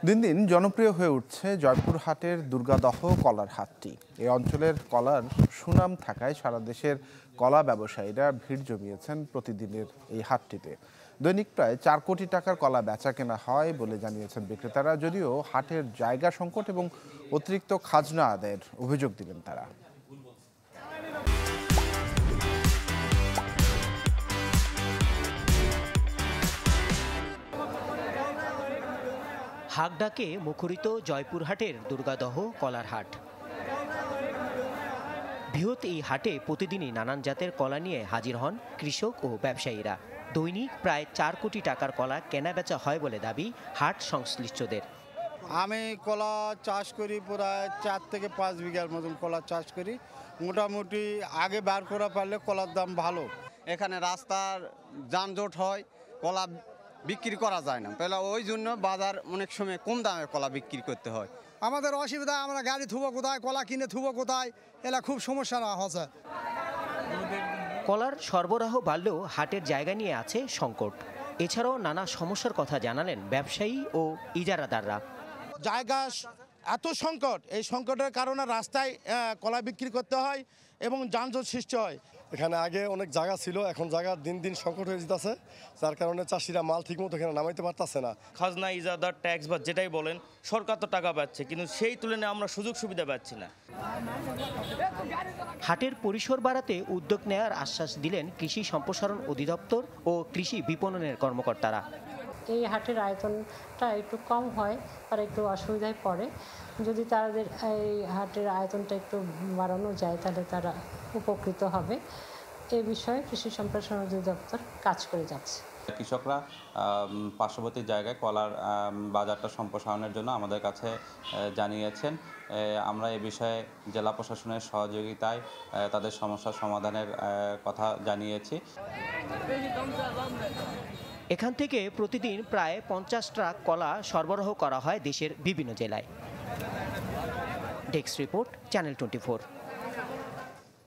দিন দিন জনপ্রিয় হয়ে উঠছে জয়পুরহাটের দুর্গাদহ কলার হাটটি। এই অঞ্চলের কলার সুনাম থাকায় সারা দেশের কলা ব্যবসায়ীরা ভিড় জমিয়েছেন প্রতিদিনের এই হাটটিতে। দৈনিক প্রায় 4 কোটি টাকার কলা বেচা কেনা হয় বলে জানিয়েছেন বিক্রেতারা, যদিও হাটের জায়গা সংকট এবং অতিরিক্ত খাজনা আদায়ের অভিযোগ দিলেন তারা। হাক ডাকে মুখরিত জয়পুরহাটের দুর্গাদহ কলার হাট। বৃহৎ এই হাটে প্রতিদিনই নানান জাতের কলা নিয়ে হাজির হন কৃষক ও ব্যবসায়ীরা। দৈনিক প্রায় 4 কোটি টাকার কলা কেনা বেচা হয় বলে দাবি হাট সংশ্লিষ্টদের। আমি কলা চাষ করি, প্রায় 4 থেকে 5 বিঘার মতন কলা চাষ করি। মোটামুটি আগে বার করা পারলে কলার দাম ভালো। এখানে রাস্তার যানজট হয়, কলা বিক্রি করা যায় না, তাহলে ওই জন্য বাজার অনেক সময় কম দামে কলা বিক্রি করতে হয়। আমাদের অসুবিধা, আমরা গাড়ি থুবো কোথায়, কলা কিনে থুবো কোথায়, এলা খুব সমস্যা হচ্ছে। কলার সরবরাহ বাড়লেও হাটের জায়গা নিয়ে আছে সংকট। এছাড়াও নানা সমস্যার কথা জানালেন ব্যবসায়ী ও ইজারাদাররা। জায়গা এত সংকট, এই সংকটের কারণে রাস্তায় কলা বিক্রি করতে হয় এবং যানজট সৃষ্টি হয়। এখানে আগে অনেক জায়গা ছিল, এখন জায়গা দিন দিন সংকট হয়ে যেতেছে, যার কারণে চাষিরা মাল ঠিক মতো এখানে নামাইতে পারতেছে না। খাজনা, ইজাদার, ট্যাক্স বা যেটাই বলেন, সরকার তো টাকা পাচ্ছে, কিন্তু সেই তুলনায় আমরা সুযোগ সুবিধা পাচ্ছি না। হাটের পরিসর বাড়াতে উদ্যোগ নেওয়ার আশ্বাস দিলেন কৃষি সম্প্রসারণ অধিদপ্তর ও কৃষি বিপণনের কর্মকর্তারা। এই হাটের আয়তনটা একটু কম হয় আর একটু অসুবিধায় পড়ে। যদি তাদের এই হাটের আয়তনটা একটু বাড়ানো যায় তাহলে তারা উপকৃত হবে। এ বিষয়ে কৃষি সম্প্রসারণ অধিদপ্তর কাজ করে যাচ্ছে। কৃষকরা পার্শ্ববর্তী জায়গায় কলার বাজারটা সম্প্রসারণের জন্য আমাদের কাছে জানিয়েছেন। আমরা এ বিষয়ে জেলা প্রশাসনের সহযোগিতায় তাদের সমস্যার সমাধানের কথা জানিয়েছি। এখান থেকে প্রতিদিন প্রায় 50 ট্রাক কলা সরবরাহ করা হয় দেশের বিভিন্ন জেলায়। Desk report, channel 24।